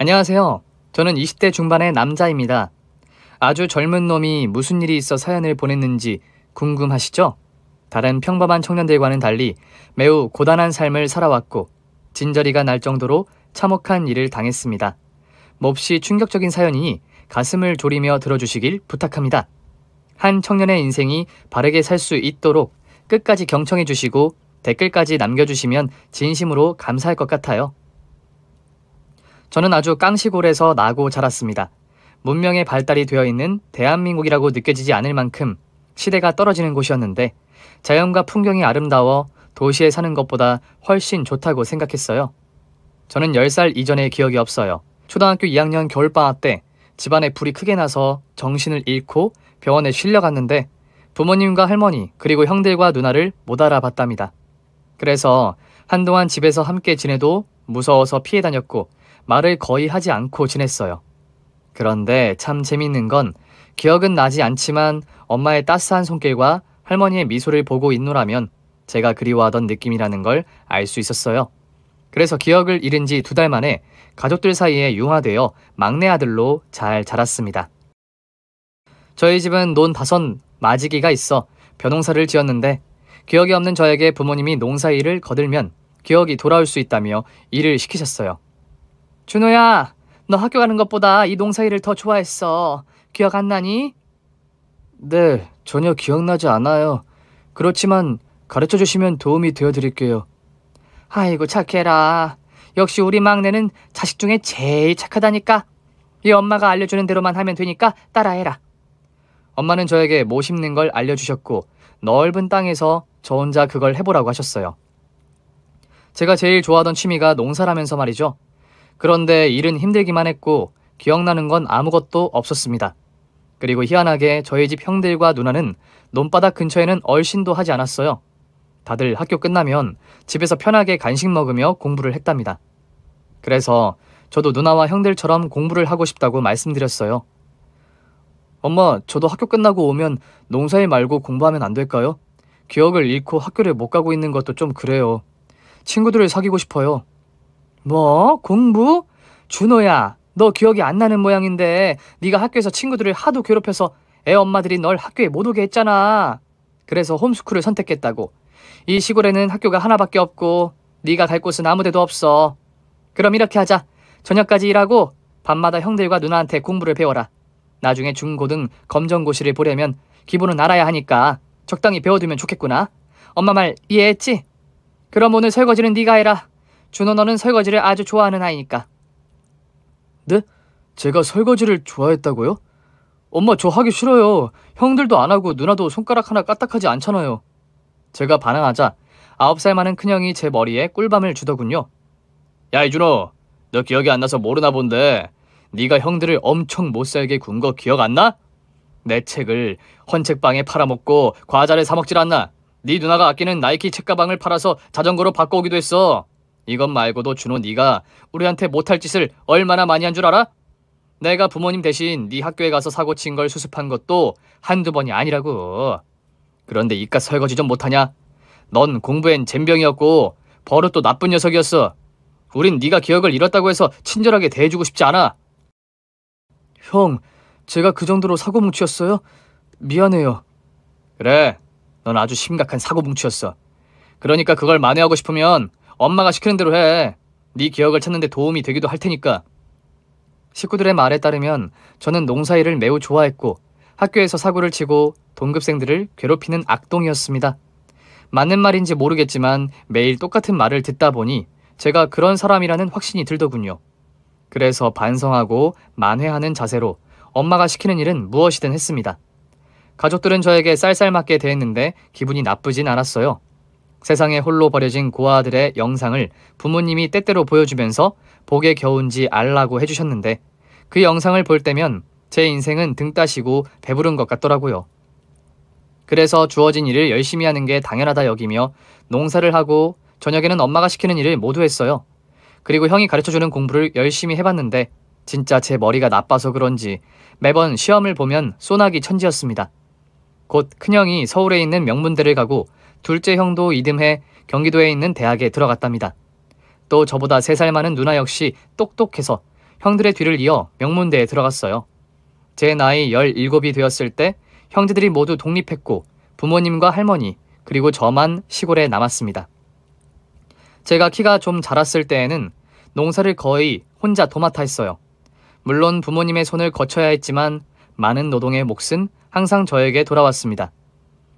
안녕하세요. 저는 20대 중반의 남자입니다. 아주 젊은 놈이 무슨 일이 있어 사연을 보냈는지 궁금하시죠? 다른 평범한 청년들과는 달리 매우 고단한 삶을 살아왔고 진저리가 날 정도로 참혹한 일을 당했습니다. 몹시 충격적인 사연이니 가슴을 졸이며 들어주시길 부탁합니다. 한 청년의 인생이 바르게 살 수 있도록 끝까지 경청해 주시고 댓글까지 남겨주시면 진심으로 감사할 것 같아요. 저는 아주 깡시골에서 나고 자랐습니다. 문명의 발달이 되어 있는 대한민국이라고 느껴지지 않을 만큼 시대가 떨어지는 곳이었는데 자연과 풍경이 아름다워 도시에 사는 것보다 훨씬 좋다고 생각했어요. 저는 10살 이전의 기억이 없어요. 초등학교 2학년 겨울방학 때 집안에 불이 크게 나서 정신을 잃고 병원에 실려갔는데 부모님과 할머니 그리고 형들과 누나를 못 알아봤답니다. 그래서 한동안 집에서 함께 지내도 무서워서 피해 다녔고 말을 거의 하지 않고 지냈어요. 그런데 참 재밌는 건 기억은 나지 않지만 엄마의 따스한 손길과 할머니의 미소를 보고 있노라면 제가 그리워하던 느낌이라는 걸 알 수 있었어요. 그래서 기억을 잃은 지 2달 만에 가족들 사이에 융화되어 막내 아들로 잘 자랐습니다. 저희 집은 논 5 마지기가 있어 벼농사를 지었는데 기억이 없는 저에게 부모님이 농사일을 거들면 기억이 돌아올 수 있다며 일을 시키셨어요. 준호야, 너 학교 가는 것보다 이 농사일을 더 좋아했어. 기억 안 나니? 네, 전혀 기억나지 않아요. 그렇지만 가르쳐 주시면 도움이 되어 드릴게요. 아이고 착해라. 역시 우리 막내는 자식 중에 제일 착하다니까. 이 엄마가 알려주는 대로만 하면 되니까 따라해라. 엄마는 저에게 모 심는 걸 알려주셨고 넓은 땅에서 저 혼자 그걸 해보라고 하셨어요. 제가 제일 좋아하던 취미가 농사라면서 말이죠. 그런데 일은 힘들기만 했고 기억나는 건 아무것도 없었습니다. 그리고 희한하게 저희 집 형들과 누나는 논바닥 근처에는 얼씬도 하지 않았어요. 다들 학교 끝나면 집에서 편하게 간식 먹으며 공부를 했답니다. 그래서 저도 누나와 형들처럼 공부를 하고 싶다고 말씀드렸어요. 엄마, 저도 학교 끝나고 오면 농사일 말고 공부하면 안 될까요? 기억을 잃고 학교를 못 가고 있는 것도 좀 그래요. 친구들을 사귀고 싶어요. 뭐? 공부? 준호야, 너 기억이 안 나는 모양인데 네가 학교에서 친구들을 하도 괴롭혀서 애 엄마들이 널 학교에 못 오게 했잖아. 그래서 홈스쿨을 선택했다고. 이 시골에는 학교가 하나밖에 없고 네가 갈 곳은 아무 데도 없어. 그럼 이렇게 하자. 저녁까지 일하고 밤마다 형들과 누나한테 공부를 배워라. 나중에 중고등 검정고시를 보려면 기본은 알아야 하니까 적당히 배워두면 좋겠구나. 엄마 말 이해했지? 그럼 오늘 설거지는 네가 해라. 준호, 너는 설거지를 아주 좋아하는 아이니까. 네? 제가 설거지를 좋아했다고요? 엄마, 저 하기 싫어요. 형들도 안 하고 누나도 손가락 하나 까딱하지 않잖아요. 제가 반항하자 9살 많은 큰형이 제 머리에 꿀밤을 주더군요. 야, 이준호, 너 기억이 안 나서 모르나 본데 네가 형들을 엄청 못살게 군 거 기억 안 나? 내 책을 헌책방에 팔아먹고 과자를 사 먹질 않나? 네 누나가 아끼는 나이키 책가방을 팔아서 자전거로 바꿔오기도 했어. 이것 말고도 준호, 네가 우리한테 못할 짓을 얼마나 많이 한 줄 알아? 내가 부모님 대신 네 학교에 가서 사고 친 걸 수습한 것도 한두 번이 아니라고. 그런데 이깟 설거지 좀 못하냐? 넌 공부엔 젬병이었고 버릇도 나쁜 녀석이었어. 우린 네가 기억을 잃었다고 해서 친절하게 대해주고 싶지 않아. 형, 제가 그 정도로 사고뭉치였어요? 미안해요. 그래, 넌 아주 심각한 사고뭉치였어. 그러니까 그걸 만회하고 싶으면 엄마가 시키는 대로 해. 네 기억을 찾는 데 도움이 되기도 할 테니까. 식구들의 말에 따르면 저는 농사일을 매우 좋아했고 학교에서 사고를 치고 동급생들을 괴롭히는 악동이었습니다. 맞는 말인지 모르겠지만 매일 똑같은 말을 듣다 보니 제가 그런 사람이라는 확신이 들더군요. 그래서 반성하고 만회하는 자세로 엄마가 시키는 일은 무엇이든 했습니다. 가족들은 저에게 쌀쌀맞게 대했는데 기분이 나쁘진 않았어요. 세상에 홀로 버려진 고아들의 영상을 부모님이 때때로 보여주면서 복에 겨운지 알라고 해주셨는데 그 영상을 볼 때면 제 인생은 등 따시고 배부른 것 같더라고요. 그래서 주어진 일을 열심히 하는 게 당연하다 여기며 농사를 하고 저녁에는 엄마가 시키는 일을 모두 했어요. 그리고 형이 가르쳐주는 공부를 열심히 해봤는데 진짜 제 머리가 나빠서 그런지 매번 시험을 보면 소나기 천지였습니다. 곧 큰형이 서울에 있는 명문대를 가고 둘째 형도 이듬해 경기도에 있는 대학에 들어갔답니다. 또 저보다 3살 많은 누나 역시 똑똑해서 형들의 뒤를 이어 명문대에 들어갔어요. 제 나이 17이 되었을 때 형제들이 모두 독립했고 부모님과 할머니 그리고 저만 시골에 남았습니다. 제가 키가 좀 자랐을 때에는 농사를 거의 혼자 도맡아 했어요. 물론 부모님의 손을 거쳐야 했지만 많은 노동의 몫은 항상 저에게 돌아왔습니다.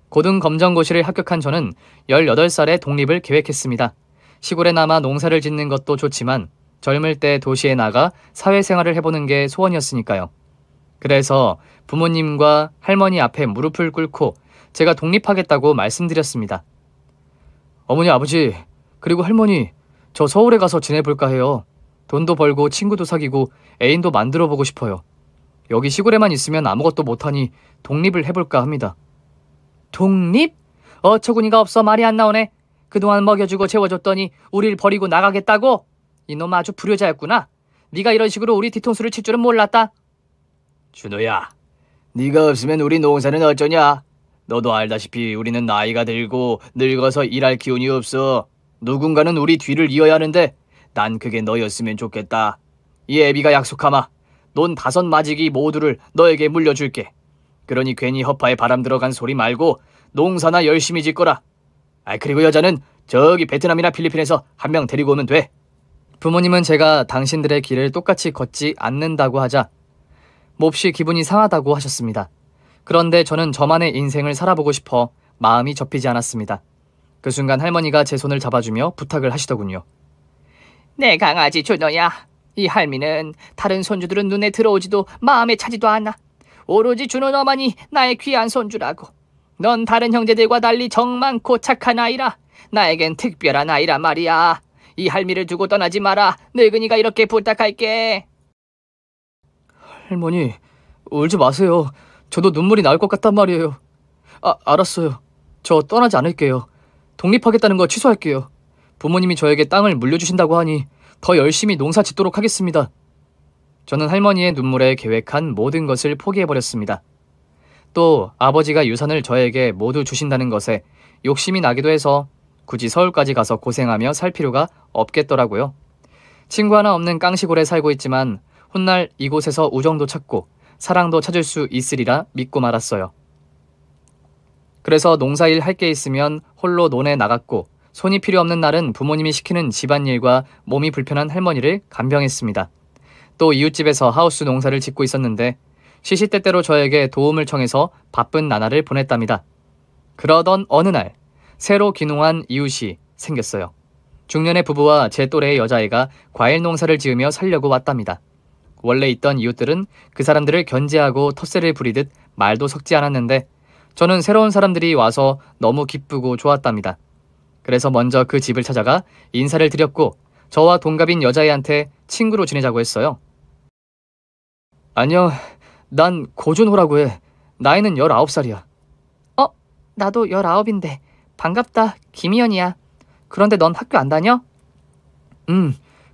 고등검정고시를 합격한 저는 18살에 독립을 계획했습니다. 시골에 남아 농사를 짓는 것도 좋지만 젊을 때 도시에 나가 사회생활을 해보는 게 소원이었으니까요. 그래서 부모님과 할머니 앞에 무릎을 꿇고 제가 독립하겠다고 말씀드렸습니다. 어머니, 아버지, 그리고 할머니, 저 서울에 가서 지내볼까 해요. 돈도 벌고 친구도 사귀고 애인도 만들어보고 싶어요. 여기 시골에만 있으면 아무것도 못하니 독립을 해볼까 합니다. 독립? 어처구니가 없어. 말이 안 나오네. 그동안 먹여주고 재워줬더니 우릴 버리고 나가겠다고? 이놈 아주 불효자였구나. 네가 이런 식으로 우리 뒤통수를 칠 줄은 몰랐다. 준호야, 네가 없으면 우리 농사는 어쩌냐? 너도 알다시피 우리는 나이가 들고 늙어서 일할 기운이 없어. 누군가는 우리 뒤를 이어야 하는데 난 그게 너였으면 좋겠다. 이 애비가 약속하마. 넌 5마지기 모두를 너에게 물려줄게. 그러니 괜히 허파에 바람 들어간 소리 말고 농사나 열심히 짓거라. 그리고 여자는 저기 베트남이나 필리핀에서 한 명 데리고 오면 돼. 부모님은 제가 당신들의 길을 똑같이 걷지 않는다고 하자 몹시 기분이 상하다고 하셨습니다. 그런데 저는 저만의 인생을 살아보고 싶어 마음이 접히지 않았습니다. 그 순간 할머니가 제 손을 잡아주며 부탁을 하시더군요. 내 강아지 준호야, 이 할미는 다른 손주들은 눈에 들어오지도 마음에 차지도 않아. 오로지 준호 너만이 나의 귀한 손주라고. 넌 다른 형제들과 달리 정 많고 착한 아이라. 나에겐 특별한 아이라 말이야. 이 할미를 두고 떠나지 마라. 늙은이가 이렇게 부탁할게. 할머니, 울지 마세요. 저도 눈물이 나올 것 같단 말이에요. 알았어요. 저 떠나지 않을게요. 독립하겠다는 거 취소할게요. 부모님이 저에게 땅을 물려주신다고 하니 더 열심히 농사 짓도록 하겠습니다. 저는 할머니의 눈물에 계획한 모든 것을 포기해버렸습니다. 또 아버지가 유산을 저에게 모두 주신다는 것에 욕심이 나기도 해서 굳이 서울까지 가서 고생하며 살 필요가 없겠더라고요. 친구 하나 없는 깡시골에 살고 있지만 훗날 이곳에서 우정도 찾고 사랑도 찾을 수 있으리라 믿고 말았어요. 그래서 농사일 할 게 있으면 홀로 논에 나갔고 손이 필요 없는 날은 부모님이 시키는 집안일과 몸이 불편한 할머니를 간병했습니다. 또 이웃집에서 하우스 농사를 짓고 있었는데 시시때때로 저에게 도움을 청해서 바쁜 나날을 보냈답니다. 그러던 어느 날 새로 귀농한 이웃이 생겼어요. 중년의 부부와 제 또래의 여자애가 과일 농사를 지으며 살려고 왔답니다. 원래 있던 이웃들은 그 사람들을 견제하고 텃세를 부리듯 말도 섞지 않았는데 저는 새로운 사람들이 와서 너무 기쁘고 좋았답니다. 그래서 먼저 그 집을 찾아가 인사를 드렸고 저와 동갑인 여자애한테 친구로 지내자고 했어요. 안녕, 난 고준호라고 해. 나이는 19살이야. 나도 19인데 반갑다. 김희연이야. 그런데 넌 학교 안 다녀?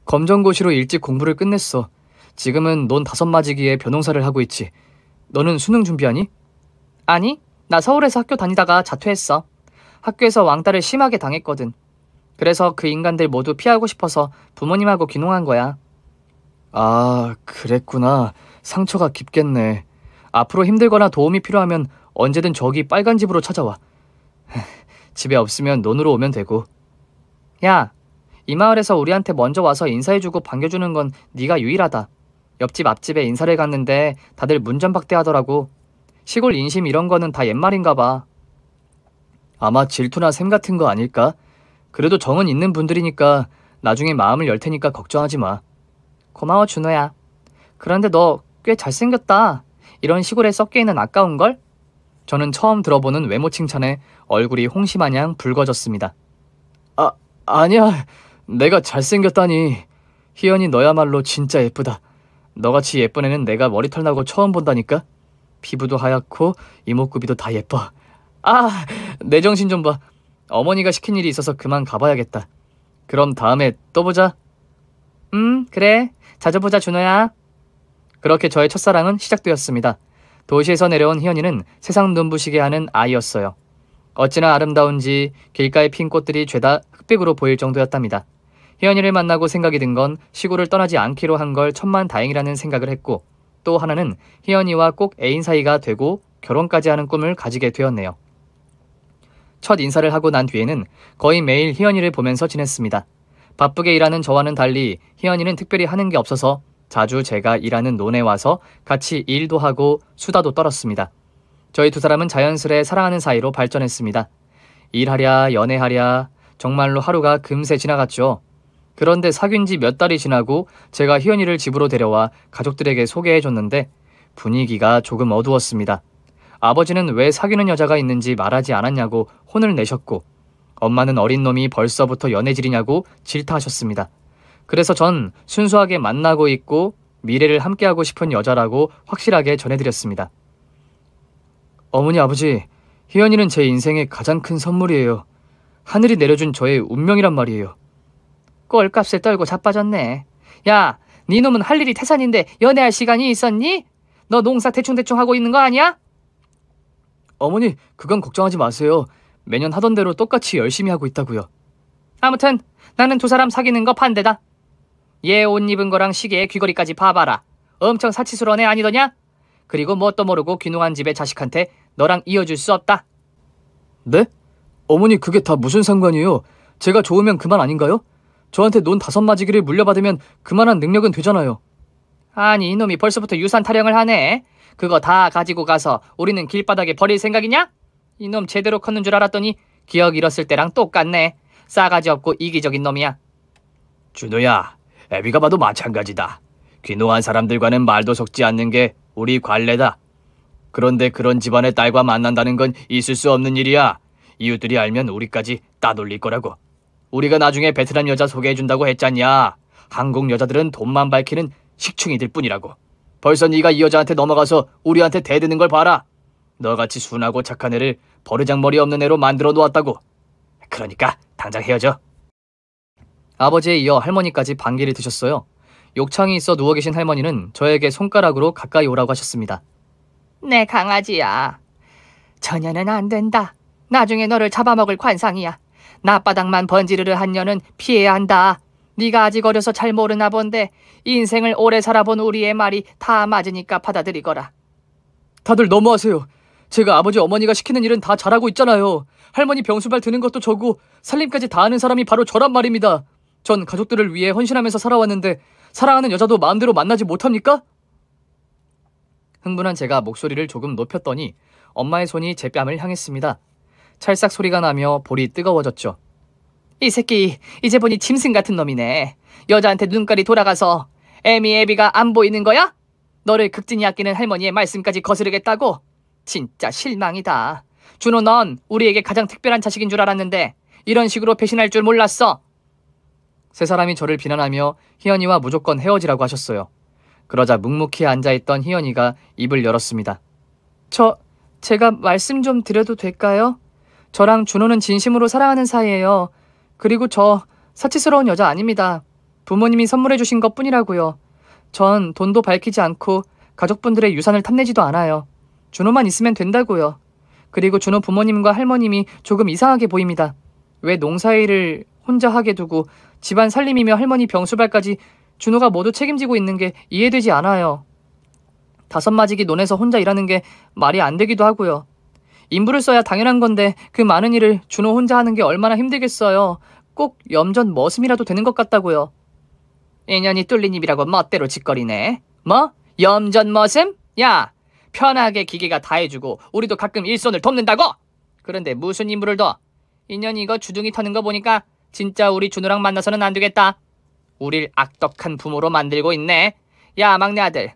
검정고시로 일찍 공부를 끝냈어. 지금은 논 5마지기에 벼농사를 하고 있지. 너는 수능 준비하니? 아니, 나 서울에서 학교 다니다가 자퇴했어. 학교에서 왕따를 심하게 당했거든. 그래서 그 인간들 모두 피하고 싶어서 부모님하고 귀농한 거야. 아, 그랬구나. 상처가 깊겠네. 앞으로 힘들거나 도움이 필요하면 언제든 저기 빨간 집으로 찾아와. 집에 없으면 논으로 오면 되고. 야, 이 마을에서 우리한테 먼저 와서 인사해주고 반겨주는 건 네가 유일하다. 옆집 앞집에 인사를 갔는데 다들 문전박대하더라고. 시골 인심 이런 거는 다 옛말인가 봐. 아마 질투나 샘 같은 거 아닐까? 그래도 정은 있는 분들이니까 나중에 마음을 열 테니까 걱정하지 마. 고마워, 준호야. 그런데 너 꽤 잘생겼다. 이런 시골에 섞여있는 아까운걸? 저는 처음 들어보는 외모 칭찬에 얼굴이 홍시마냥 붉어졌습니다. 아니야. 내가 잘생겼다니. 희연이 너야말로 진짜 예쁘다. 너같이 예쁜 애는 내가 머리털 나고 처음 본다니까? 피부도 하얗고 이목구비도 다 예뻐. 내 정신 좀 봐. 어머니가 시킨 일이 있어서 그만 가봐야겠다. 그럼 다음에 또 보자. 그래. 자주 보자, 준호야. 그렇게 저의 첫사랑은 시작되었습니다. 도시에서 내려온 희연이는 세상 눈부시게 하는 아이였어요. 어찌나 아름다운지 길가에 핀 꽃들이 죄다 흑백으로 보일 정도였답니다. 희연이를 만나고 생각이 든 건 시골을 떠나지 않기로 한 걸 천만다행이라는 생각을 했고, 또 하나는 희연이와 꼭 애인 사이가 되고 결혼까지 하는 꿈을 가지게 되었네요. 첫 인사를 하고 난 뒤에는 거의 매일 희연이를 보면서 지냈습니다. 바쁘게 일하는 저와는 달리 희연이는 특별히 하는 게 없어서 자주 제가 일하는 논에 와서 같이 일도 하고 수다도 떨었습니다. 저희 두 사람은 자연스레 사랑하는 사이로 발전했습니다. 일하랴 연애하랴 정말로 하루가 금세 지나갔죠. 그런데 사귄 지 몇 달이 지나고 제가 희연이를 집으로 데려와 가족들에게 소개해줬는데 분위기가 조금 어두웠습니다. 아버지는 왜 사귀는 여자가 있는지 말하지 않았냐고 혼을 내셨고, 엄마는 어린 놈이 벌써부터 연애질이냐고 질타하셨습니다. 그래서 전 순수하게 만나고 있고 미래를 함께하고 싶은 여자라고 확실하게 전해드렸습니다. 어머니 아버지, 희연이는 제 인생의 가장 큰 선물이에요. 하늘이 내려준 저의 운명이란 말이에요. 꼴값을 떨고 자빠졌네. 야, 네 놈은 할 일이 태산인데 연애할 시간이 있었니? 너 농사 대충대충 하고 있는 거 아니야? 어머니, 그건 걱정하지 마세요. 매년 하던 대로 똑같이 열심히 하고 있다고요. 아무튼 나는 두 사람 사귀는 거 반대다. 얘 옷 입은 거랑 시계에 귀걸이까지 봐봐라. 엄청 사치스러운 애 아니더냐? 그리고 뭣도 모르고 귀농한 집의 자식한테 너랑 이어줄 수 없다. 네? 어머니, 그게 다 무슨 상관이에요? 제가 좋으면 그만 아닌가요? 저한테 논 5마지기를 물려받으면 그만한 능력은 되잖아요. 아니, 이놈이 벌써부터 유산 타령을 하네. 그거 다 가지고 가서 우리는 길바닥에 버릴 생각이냐? 이놈 제대로 컸는 줄 알았더니 기억 잃었을 때랑 똑같네. 싸가지 없고 이기적인 놈이야. 준호야, 애비가 봐도 마찬가지다. 귀농한 사람들과는 말도 섞지 않는 게 우리 관례다. 그런데 그런 집안의 딸과 만난다는 건 있을 수 없는 일이야. 이웃들이 알면 우리까지 따돌릴 거라고. 우리가 나중에 베트남 여자 소개해준다고 했잖냐. 한국 여자들은 돈만 밝히는 식충이들 뿐이라고. 벌써 네가 이 여자한테 넘어가서 우리한테 대드는 걸 봐라. 너같이 순하고 착한 애를 버르장머리 없는 애로 만들어 놓았다고. 그러니까 당장 헤어져. 아버지에 이어 할머니까지 반기를 드셨어요. 욕창이 있어 누워 계신 할머니는 저에게 손가락으로 가까이 오라고 하셨습니다. 내 강아지야. 저년은 안 된다. 나중에 너를 잡아먹을 관상이야. 낮바닥만 번지르르 한 년은 피해야 한다. 네가 아직 어려서 잘 모르나 본데 인생을 오래 살아본 우리의 말이 다 맞으니까 받아들이거라. 다들 너무하세요. 제가 아버지 어머니가 시키는 일은 다 잘하고 있잖아요. 할머니 병수발 드는 것도 저고 살림까지 다 하는 사람이 바로 저란 말입니다. 전 가족들을 위해 헌신하면서 살아왔는데 사랑하는 여자도 마음대로 만나지 못합니까? 흥분한 제가 목소리를 조금 높였더니 엄마의 손이 제 뺨을 향했습니다. 찰싹 소리가 나며 볼이 뜨거워졌죠. 이 새끼 이제 보니 짐승 같은 놈이네. 여자한테 눈깔이 돌아가서 애비가 안 보이는 거야? 너를 극진히 아끼는 할머니의 말씀까지 거스르겠다고? 진짜 실망이다. 준호, 넌 우리에게 가장 특별한 자식인 줄 알았는데 이런 식으로 배신할 줄 몰랐어. 세 사람이 저를 비난하며 희연이와 무조건 헤어지라고 하셨어요. 그러자 묵묵히 앉아있던 희연이가 입을 열었습니다. 제가 말씀 좀 드려도 될까요? 저랑 준호는 진심으로 사랑하는 사이예요. 그리고 저 사치스러운 여자 아닙니다. 부모님이 선물해 주신 것뿐이라고요. 전 돈도 밝히지 않고 가족분들의 유산을 탐내지도 않아요. 준호만 있으면 된다고요. 그리고 준호 부모님과 할머님이 조금 이상하게 보입니다. 왜 농사일을 혼자 하게 두고 집안 살림이며 할머니 병수발까지 준호가 모두 책임지고 있는 게 이해되지 않아요. 5마지기 논에서 혼자 일하는 게 말이 안 되기도 하고요. 인부를 써야 당연한 건데 그 많은 일을 준호 혼자 하는 게 얼마나 힘들겠어요. 꼭 염전 머슴이라도 되는 것 같다고요. 인연이 뚫린 입이라고 멋대로 짓거리네. 뭐? 염전 머슴? 야, 편하게 기계가 다 해주고 우리도 가끔 일손을 돕는다고? 그런데 무슨 임무를 둬? 인연이 이거 주둥이 터는 거 보니까 진짜 우리 준호랑 만나서는 안 되겠다. 우릴 악덕한 부모로 만들고 있네. 야, 막내 아들.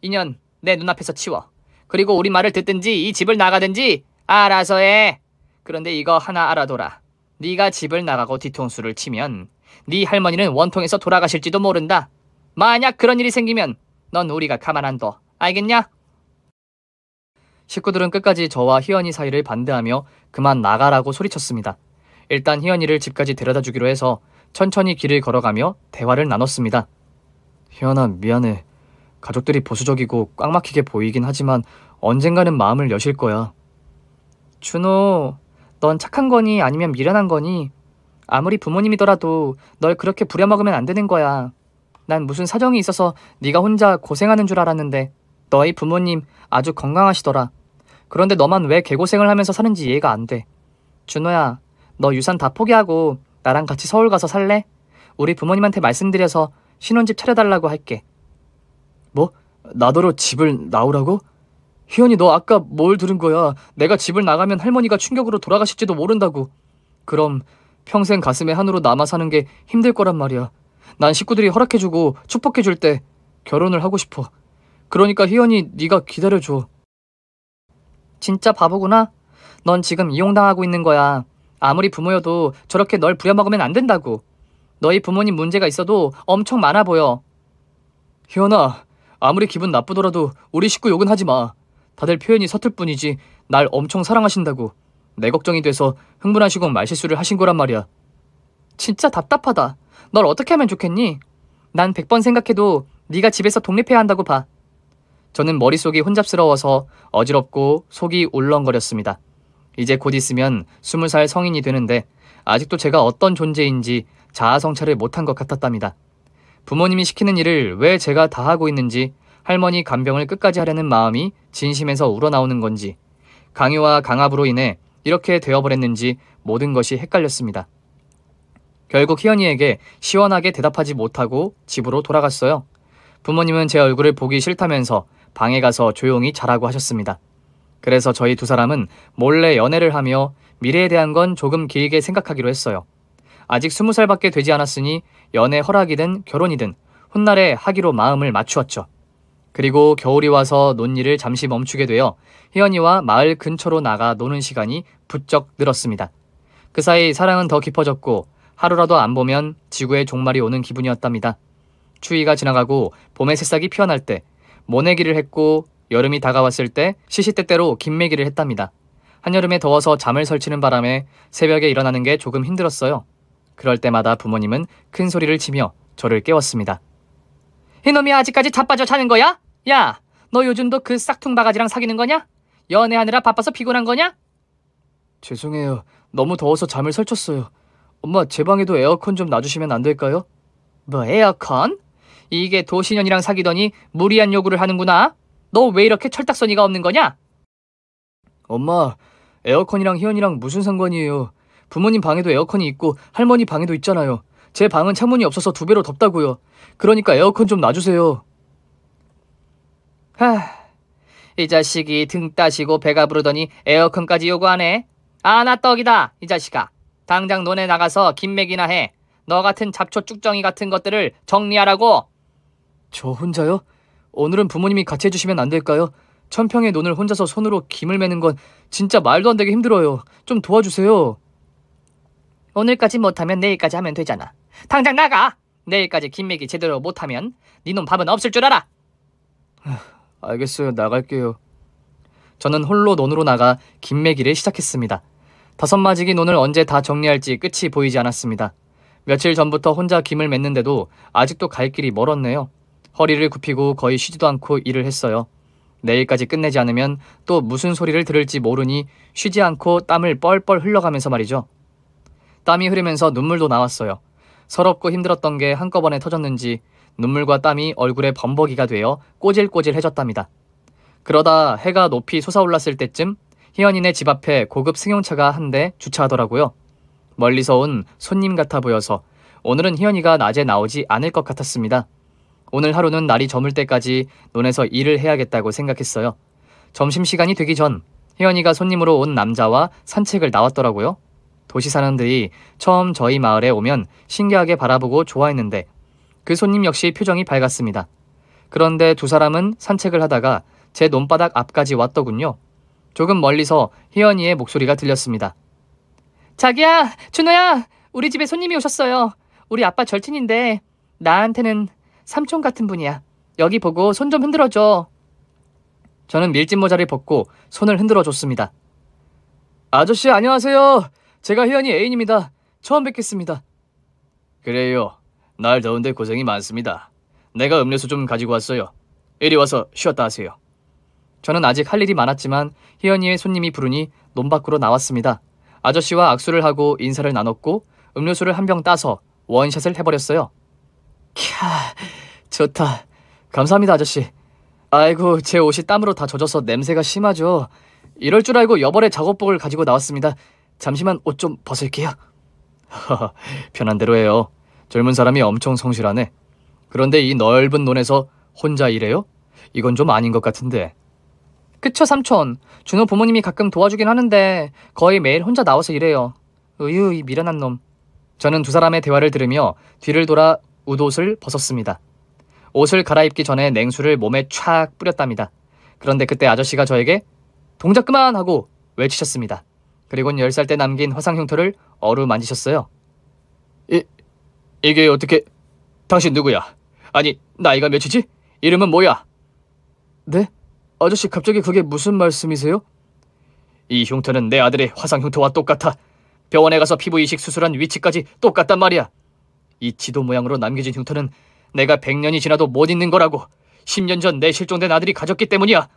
인연 내 눈앞에서 치워. 그리고 우리 말을 듣든지 이 집을 나가든지 알아서 해. 그런데 이거 하나 알아둬라. 네가 집을 나가고 뒤통수를 치면 네 할머니는 원통에서 돌아가실지도 모른다. 만약 그런 일이 생기면 넌 우리가 가만 안 둬. 알겠냐? 식구들은 끝까지 저와 희연이 사이를 반대하며 그만 나가라고 소리쳤습니다. 일단 희연이를 집까지 데려다 주기로 해서 천천히 길을 걸어가며 대화를 나눴습니다. 희연아, 미안해. 가족들이 보수적이고 꽉 막히게 보이긴 하지만 언젠가는 마음을 여실 거야. 준호, 넌 착한 거니 아니면 미련한 거니? 아무리 부모님이더라도 널 그렇게 부려먹으면 안 되는 거야. 난 무슨 사정이 있어서 네가 혼자 고생하는 줄 알았는데 너희 부모님 아주 건강하시더라. 그런데 너만 왜 개고생을 하면서 사는지 이해가 안 돼. 준호야, 너 유산 다 포기하고 나랑 같이 서울 가서 살래? 우리 부모님한테 말씀드려서 신혼집 차려달라고 할게. 뭐? 나더러 집을 나오라고? 희연이, 너 아까 뭘 들은 거야? 내가 집을 나가면 할머니가 충격으로 돌아가실지도 모른다고. 그럼 평생 가슴에 한으로 남아 사는 게 힘들 거란 말이야. 난 식구들이 허락해주고 축복해줄 때 결혼을 하고 싶어. 그러니까 희연이, 네가 기다려줘. 진짜 바보구나. 넌 지금 이용당하고 있는 거야. 아무리 부모여도 저렇게 널 부려먹으면 안 된다고. 너희 부모님 문제가 있어도 엄청 많아 보여. 희연아, 아무리 기분 나쁘더라도 우리 식구 욕은 하지 마. 다들 표현이 서툴 뿐이지 날 엄청 사랑하신다고. 내 걱정이 돼서 흥분하시고 말실수를 하신 거란 말이야. 진짜 답답하다. 널 어떻게 하면 좋겠니? 난 100번 생각해도 네가 집에서 독립해야 한다고 봐. 저는 머릿속이 혼잡스러워서 어지럽고 속이 울렁거렸습니다. 이제 곧 있으면 20살 성인이 되는데 아직도 제가 어떤 존재인지 자아성찰을 못한 것 같았답니다. 부모님이 시키는 일을 왜 제가 다 하고 있는지, 할머니 간병을 끝까지 하려는 마음이 진심에서 우러나오는 건지, 강요와 강압으로 인해 이렇게 되어버렸는지 모든 것이 헷갈렸습니다. 결국 희연이에게 시원하게 대답하지 못하고 집으로 돌아갔어요. 부모님은 제 얼굴을 보기 싫다면서 방에 가서 조용히 자라고 하셨습니다. 그래서 저희 두 사람은 몰래 연애를 하며 미래에 대한 건 조금 길게 생각하기로 했어요. 아직 20살밖에 되지 않았으니 연애 허락이든 결혼이든 훗날에 하기로 마음을 맞추었죠. 그리고 겨울이 와서 논일을 잠시 멈추게 되어 희연이와 마을 근처로 나가 노는 시간이 부쩍 늘었습니다. 그 사이 사랑은 더 깊어졌고 하루라도 안 보면 지구의 종말이 오는 기분이었답니다. 추위가 지나가고 봄의 새싹이 피어날 때 모내기를 했고, 여름이 다가왔을 때 시시때때로 김매기를 했답니다. 한여름에 더워서 잠을 설치는 바람에 새벽에 일어나는 게 조금 힘들었어요. 그럴 때마다 부모님은 큰 소리를 치며 저를 깨웠습니다. 이놈이 아직까지 자빠져 자는 거야? 야, 너 요즘도 그 싹퉁 바가지랑 사귀는 거냐? 연애하느라 바빠서 피곤한 거냐? 죄송해요. 너무 더워서 잠을 설쳤어요. 엄마, 제 방에도 에어컨 좀 놔주시면 안 될까요? 뭐 에어컨? 이게 도시년이랑 사귀더니 무리한 요구를 하는구나. 너 왜 이렇게 철딱서니가 없는 거냐? 엄마, 에어컨이랑 희연이랑 무슨 상관이에요. 부모님 방에도 에어컨이 있고 할머니 방에도 있잖아요. 제 방은 창문이 없어서 2배로 덥다고요. 그러니까 에어컨 좀 놔주세요. 이 자식이 등 따시고 배가 부르더니 에어컨까지 요구하네. 아, 나 떡이다, 이 자식아. 당장 논에 나가서 김맥이나 해. 너 같은 잡초 쭉정이 같은 것들을 정리하라고. 저 혼자요? 오늘은 부모님이 같이 해주시면 안 될까요? 천평의 논을 혼자서 손으로 김을 매는 건 진짜 말도 안 되게 힘들어요. 좀 도와주세요. 오늘까지 못하면 내일까지 하면 되잖아. 당장 나가. 내일까지 김매기 제대로 못하면 네 놈 밥은 없을 줄 알아. 알겠어요. 나갈게요. 저는 홀로 논으로 나가 김매기를 시작했습니다. 5마지기 논을 언제 다 정리할지 끝이 보이지 않았습니다. 며칠 전부터 혼자 김을 맸는데도 아직도 갈 길이 멀었네요. 허리를 굽히고 거의 쉬지도 않고 일을 했어요. 내일까지 끝내지 않으면 또 무슨 소리를 들을지 모르니 쉬지 않고 땀을 뻘뻘 흘려가면서 말이죠. 땀이 흐르면서 눈물도 나왔어요. 서럽고 힘들었던 게 한꺼번에 터졌는지 눈물과 땀이 얼굴에 범벅이가 되어 꼬질꼬질해졌답니다. 그러다 해가 높이 솟아올랐을 때쯤 희연이네 집 앞에 고급 승용차가 한 대 주차하더라고요. 멀리서 온 손님 같아 보여서 오늘은 희연이가 낮에 나오지 않을 것 같았습니다. 오늘 하루는 날이 저물 때까지 논에서 일을 해야겠다고 생각했어요. 점심시간이 되기 전 희연이가 손님으로 온 남자와 산책을 나왔더라고요. 도시 사람들이 처음 저희 마을에 오면 신기하게 바라보고 좋아했는데 그 손님 역시 표정이 밝았습니다. 그런데 두 사람은 산책을 하다가 제 논바닥 앞까지 왔더군요. 조금 멀리서 희연이의 목소리가 들렸습니다. 자기야, 준호야, 우리 집에 손님이 오셨어요. 우리 아빠 절친인데 나한테는 삼촌 같은 분이야. 여기 보고 손 좀 흔들어줘. 저는 밀짚 모자를 벗고 손을 흔들어줬습니다. 아저씨 안녕하세요. 제가 희연이 애인입니다. 처음 뵙겠습니다. 그래요. 날 더운데 고생이 많습니다. 내가 음료수 좀 가지고 왔어요. 이리 와서 쉬었다 하세요. 저는 아직 할 일이 많았지만 희연이의 손님이 부르니 논 밖으로 나왔습니다. 아저씨와 악수를 하고 인사를 나눴고 음료수를 한 병 따서 원샷을 해버렸어요. 캬, 좋다. 감사합니다, 아저씨. 아이고, 제 옷이 땀으로 다 젖어서 냄새가 심하죠. 이럴 줄 알고 여벌의 작업복을 가지고 나왔습니다. 잠시만 옷 좀 벗을게요. 편한 대로 해요. 젊은 사람이 엄청 성실하네. 그런데 이 넓은 논에서 혼자 일해요? 이건 좀 아닌 것 같은데. 그쵸, 삼촌. 준호 부모님이 가끔 도와주긴 하는데 거의 매일 혼자 나와서 일해요. 으유, 이 미련한 놈. 저는 두 사람의 대화를 들으며 뒤를 돌아 웃옷을 벗었습니다. 옷을 갈아입기 전에 냉수를 몸에 촥 뿌렸답니다. 그런데 그때 아저씨가 저에게 동작 그만 하고 외치셨습니다. 그리고는 10살 때 남긴 화상 흉터를 어루만지셨어요. 이게 어떻게... 당신 누구야? 아니, 나이가 몇이지? 이름은 뭐야? 네? 아저씨 갑자기 그게 무슨 말씀이세요? 이 흉터는 내 아들의 화상 흉터와 똑같아. 병원에 가서 피부 이식 수술한 위치까지 똑같단 말이야. 이 지도 모양으로 남겨진 흉터는 내가 100년이 지나도 못 잊는 거라고. 10년 전 내 실종된 아들이 가졌기 때문이야.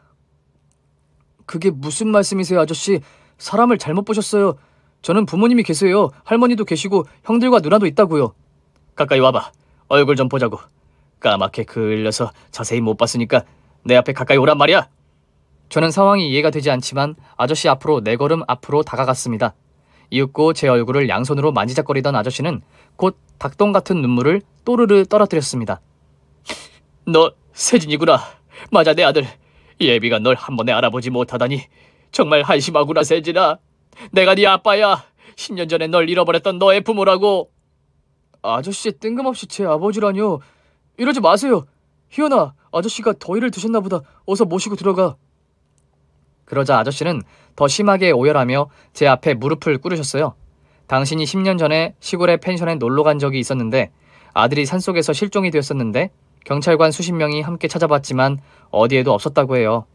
그게 무슨 말씀이세요, 아저씨? 사람을 잘못 보셨어요. 저는 부모님이 계세요. 할머니도 계시고 형들과 누나도 있다고요. 가까이 와봐. 얼굴 좀 보자고. 까맣게 그을려서 자세히 못 봤으니까 내 앞에 가까이 오란 말이야. 저는 상황이 이해가 되지 않지만 아저씨 앞으로 4걸음 앞으로 다가갔습니다. 이윽고 제 얼굴을 양손으로 만지작거리던 아저씨는 곧 닭똥 같은 눈물을 또르르 떨어뜨렸습니다. 너 세진이구나. 맞아, 내 아들. 예비가 널 한 번에 알아보지 못하다니 정말 한심하구나, 세진아. 내가 네 아빠야. 10년 전에 널 잃어버렸던 너의 부모라고. 아저씨, 뜬금없이 제 아버지라뇨. 이러지 마세요. 희연아, 아저씨가 더위를 드셨나 보다. 어서 모시고 들어가. 그러자 아저씨는 더 심하게 오열하며 제 앞에 무릎을 꿇으셨어요. 당신이 10년 전에 시골의 펜션에 놀러 간 적이 있었는데 아들이 산속에서 실종이 되었었는데 경찰관 수십 명이 함께 찾아봤지만 어디에도 없었다고 해요.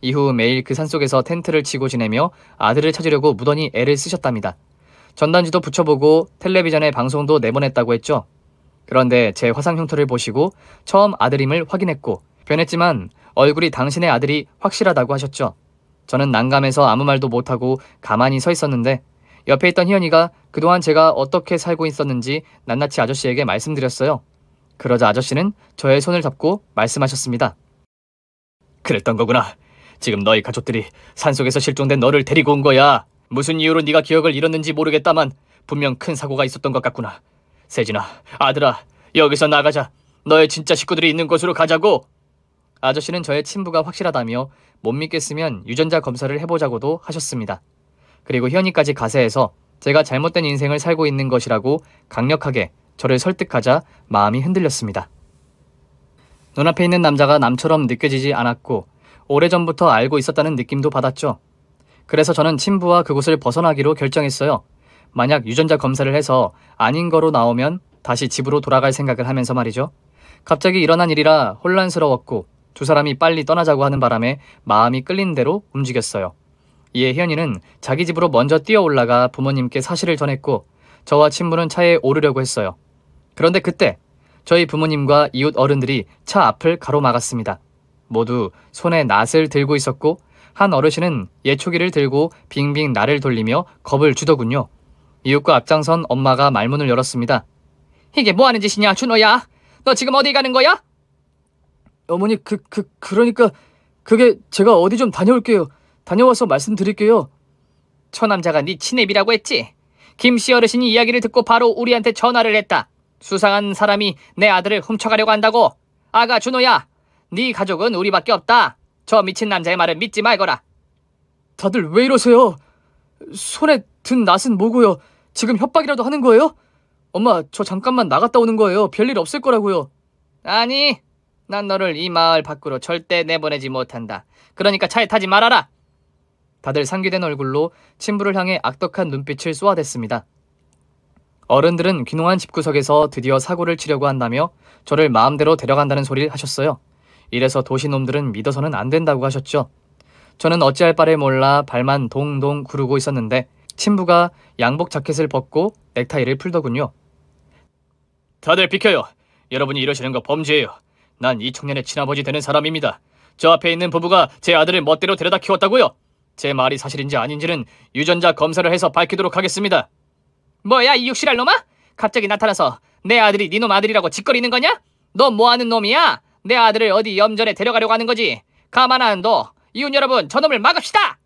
이후 매일 그 산속에서 텐트를 치고 지내며 아들을 찾으려고 무던히 애를 쓰셨답니다. 전단지도 붙여보고 텔레비전에 방송도 내보냈다고 했죠. 그런데 제 화상 흉터를 보시고 처음 아들임을 확인했고 변했지만 얼굴이 당신의 아들이 확실하다고 하셨죠. 저는 난감해서 아무 말도 못하고 가만히 서 있었는데 옆에 있던 희연이가 그동안 제가 어떻게 살고 있었는지 낱낱이 아저씨에게 말씀드렸어요. 그러자 아저씨는 저의 손을 잡고 말씀하셨습니다. 그랬던 거구나. 지금 너희 가족들이 산속에서 실종된 너를 데리고 온 거야. 무슨 이유로 네가 기억을 잃었는지 모르겠다만 분명 큰 사고가 있었던 것 같구나. 세진아, 아들아, 여기서 나가자. 너의 진짜 식구들이 있는 곳으로 가자고. 아저씨는 저의 친부가 확실하다며 못 믿겠으면 유전자 검사를 해보자고도 하셨습니다. 그리고 희연이까지 가세해서 제가 잘못된 인생을 살고 있는 것이라고 강력하게 저를 설득하자 마음이 흔들렸습니다. 눈앞에 있는 남자가 남처럼 느껴지지 않았고 오래전부터 알고 있었다는 느낌도 받았죠. 그래서 저는 친부와 그곳을 벗어나기로 결정했어요. 만약 유전자 검사를 해서 아닌 거로 나오면 다시 집으로 돌아갈 생각을 하면서 말이죠. 갑자기 일어난 일이라 혼란스러웠고 두 사람이 빨리 떠나자고 하는 바람에 마음이 끌린 대로 움직였어요. 이에 희연이는 자기 집으로 먼저 뛰어 올라가 부모님께 사실을 전했고 저와 친부는 차에 오르려고 했어요. 그런데 그때 저희 부모님과 이웃 어른들이 차 앞을 가로막았습니다. 모두 손에 낫을 들고 있었고 한 어르신은 예초기를 들고 빙빙 나를 돌리며 겁을 주더군요. 이웃과 앞장선 엄마가 말문을 열었습니다. 이게 뭐하는 짓이냐, 준호야? 너 지금 어디 가는 거야? 어머니, 그러니까 그게 제가 어디 좀 다녀올게요. 다녀와서 말씀드릴게요. 처남자가 네 친애비라고 했지? 김씨 어르신이 이야기를 듣고 바로 우리한테 전화를 했다. 수상한 사람이 내 아들을 훔쳐가려고 한다고. 아가 준호야, 네 가족은 우리밖에 없다. 저 미친 남자의 말을 믿지 말거라. 다들 왜 이러세요? 손에 든 낫은 뭐고요? 지금 협박이라도 하는 거예요? 엄마, 저 잠깐만 나갔다 오는 거예요. 별일 없을 거라고요. 아니, 난 너를 이 마을 밖으로 절대 내보내지 못한다. 그러니까 차에 타지 말아라. 다들 상기된 얼굴로 친부를 향해 악덕한 눈빛을 쏘아댔습니다. 어른들은 귀농한 집구석에서 드디어 사고를 치려고 한다며 저를 마음대로 데려간다는 소리를 하셨어요. 이래서 도시놈들은 믿어서는 안 된다고 하셨죠. 저는 어찌할 바를 몰라 발만 동동 구르고 있었는데 친부가 양복 자켓을 벗고 넥타이를 풀더군요. 다들 비켜요. 여러분이 이러시는 거 범죄예요. 난 이 청년의 친아버지 되는 사람입니다. 저 앞에 있는 부부가 제 아들을 멋대로 데려다 키웠다고요. 제 말이 사실인지 아닌지는 유전자 검사를 해서 밝히도록 하겠습니다. 뭐야 이 육실할 놈아? 갑자기 나타나서 내 아들이 네 놈 아들이라고 짓거리는 거냐? 너 뭐하는 놈이야? 내 아들을 어디 염전에 데려가려고 하는 거지? 가만 안 둬. 이웃 여러분, 저놈을 막읍시다!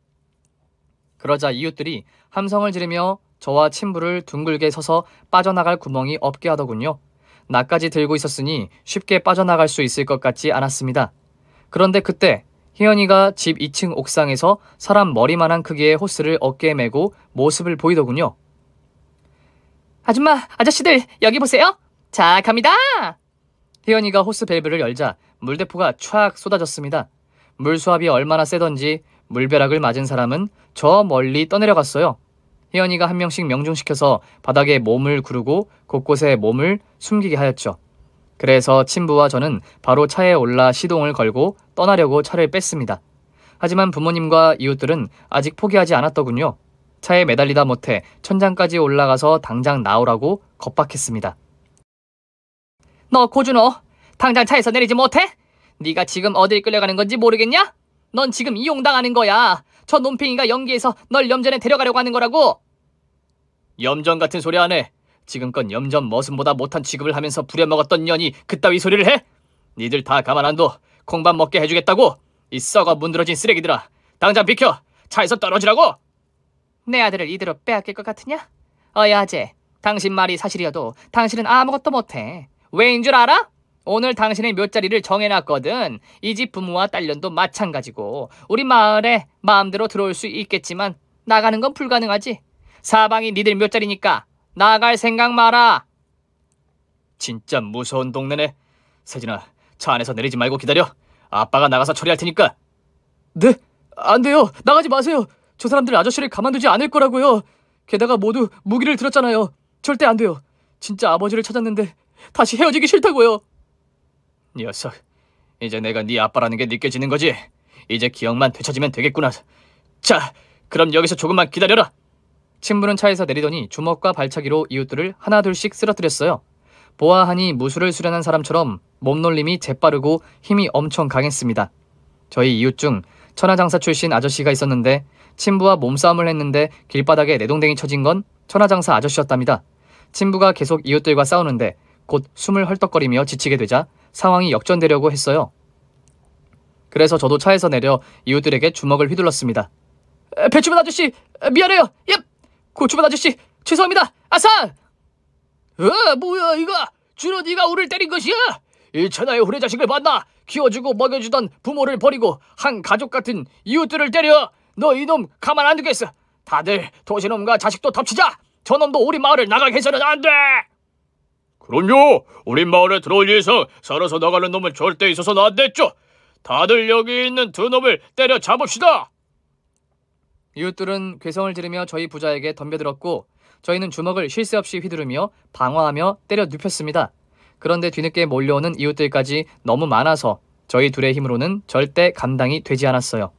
그러자 이웃들이 함성을 지르며 저와 친부를 둥글게 서서 빠져나갈 구멍이 없게 하더군요. 나까지 들고 있었으니 쉽게 빠져나갈 수 있을 것 같지 않았습니다. 그런데 그때 희연이가 집 2층 옥상에서 사람 머리만한 크기의 호스를 어깨에 메고 모습을 보이더군요. 아줌마, 아저씨들 여기 보세요. 자, 갑니다. 희연이가 호스 밸브를 열자 물대포가 촥 쏟아졌습니다. 물수압이 얼마나 세던지 물벼락을 맞은 사람은 저 멀리 떠내려갔어요. 희연이가 한 명씩 명중시켜서 바닥에 몸을 구르고 곳곳에 몸을 숨기게 하였죠. 그래서 친부와 저는 바로 차에 올라 시동을 걸고 떠나려고 차를 뺐습니다. 하지만 부모님과 이웃들은 아직 포기하지 않았더군요. 차에 매달리다 못해 천장까지 올라가서 당장 나오라고 겁박했습니다. 너 고준호, 당장 차에서 내리지 못해? 네가 지금 어딜 끌려가는 건지 모르겠냐? 넌 지금 이용당하는 거야. 저 놈팽이가 연기해서 널 염전에 데려가려고 하는 거라고. 염전 같은 소리 안 해. 지금껏 염전 머슴보다 못한 취급을 하면서 부려먹었던 년이 그따위 소리를 해? 니들 다 가만 안 둬. 콩밥 먹게 해주겠다고? 이 썩어 문드러진 쓰레기들아. 당장 비켜. 차에서 떨어지라고. 내 아들을 이대로 빼앗길 것 같으냐? 어야제, 당신 말이 사실이어도 당신은 아무것도 못해. 왜인 줄 알아? 오늘 당신의 묘자리를 정해놨거든. 이 집 부모와 딸년도 마찬가지고 우리 마을에 마음대로 들어올 수 있겠지만 나가는 건 불가능하지. 사방이 니들 묘자리니까 나갈 생각 마라. 진짜 무서운 동네네. 세진아, 차 안에서 내리지 말고 기다려. 아빠가 나가서 처리할 테니까. 네? 안 돼요. 나가지 마세요. 저 사람들 아저씨를 가만두지 않을 거라고요. 게다가 모두 무기를 들었잖아요. 절대 안 돼요. 진짜 아버지를 찾았는데 다시 헤어지기 싫다고요. 녀석, 이제 내가 네 아빠라는 게 느껴지는 거지? 이제 기억만 되찾으면 되겠구나. 자, 그럼 여기서 조금만 기다려라. 친부는 차에서 내리더니 주먹과 발차기로 이웃들을 하나둘씩 쓰러뜨렸어요. 보아하니 무술을 수련한 사람처럼 몸놀림이 재빠르고 힘이 엄청 강했습니다. 저희 이웃 중 천하장사 출신 아저씨가 있었는데 친부와 몸싸움을 했는데 길바닥에 내동댕이 쳐진 건 천하장사 아저씨였답니다. 친부가 계속 이웃들과 싸우는데 곧 숨을 헐떡거리며 지치게 되자 상황이 역전되려고 했어요. 그래서 저도 차에서 내려 이웃들에게 주먹을 휘둘렀습니다. 배추만 아저씨, 미안해요. 얍! 고추만 아저씨, 죄송합니다. 아사! 뭐야 이거? 주로 네가 우리를 때린 것이야? 이 천하의 후레 자식을 봤나? 키워주고 먹여주던 부모를 버리고 한 가족 같은 이웃들을 때려. 너 이놈 가만 안 두겠어. 다들 도시놈과 자식도 덮치자. 저놈도 우리 마을을 나가게 해서는 안 돼. 그럼요. 우리 마을에 들어올 예상 살아서 나가는 놈은 절대 있어서는 안 됐죠. 다들 여기 있는 두 놈을 때려 잡읍시다. 이웃들은 괴성을 지르며 저희 부자에게 덤벼들었고 저희는 주먹을 쉴 새 없이 휘두르며 방어하며 때려 눕혔습니다. 그런데 뒤늦게 몰려오는 이웃들까지 너무 많아서 저희 둘의 힘으로는 절대 감당이 되지 않았어요.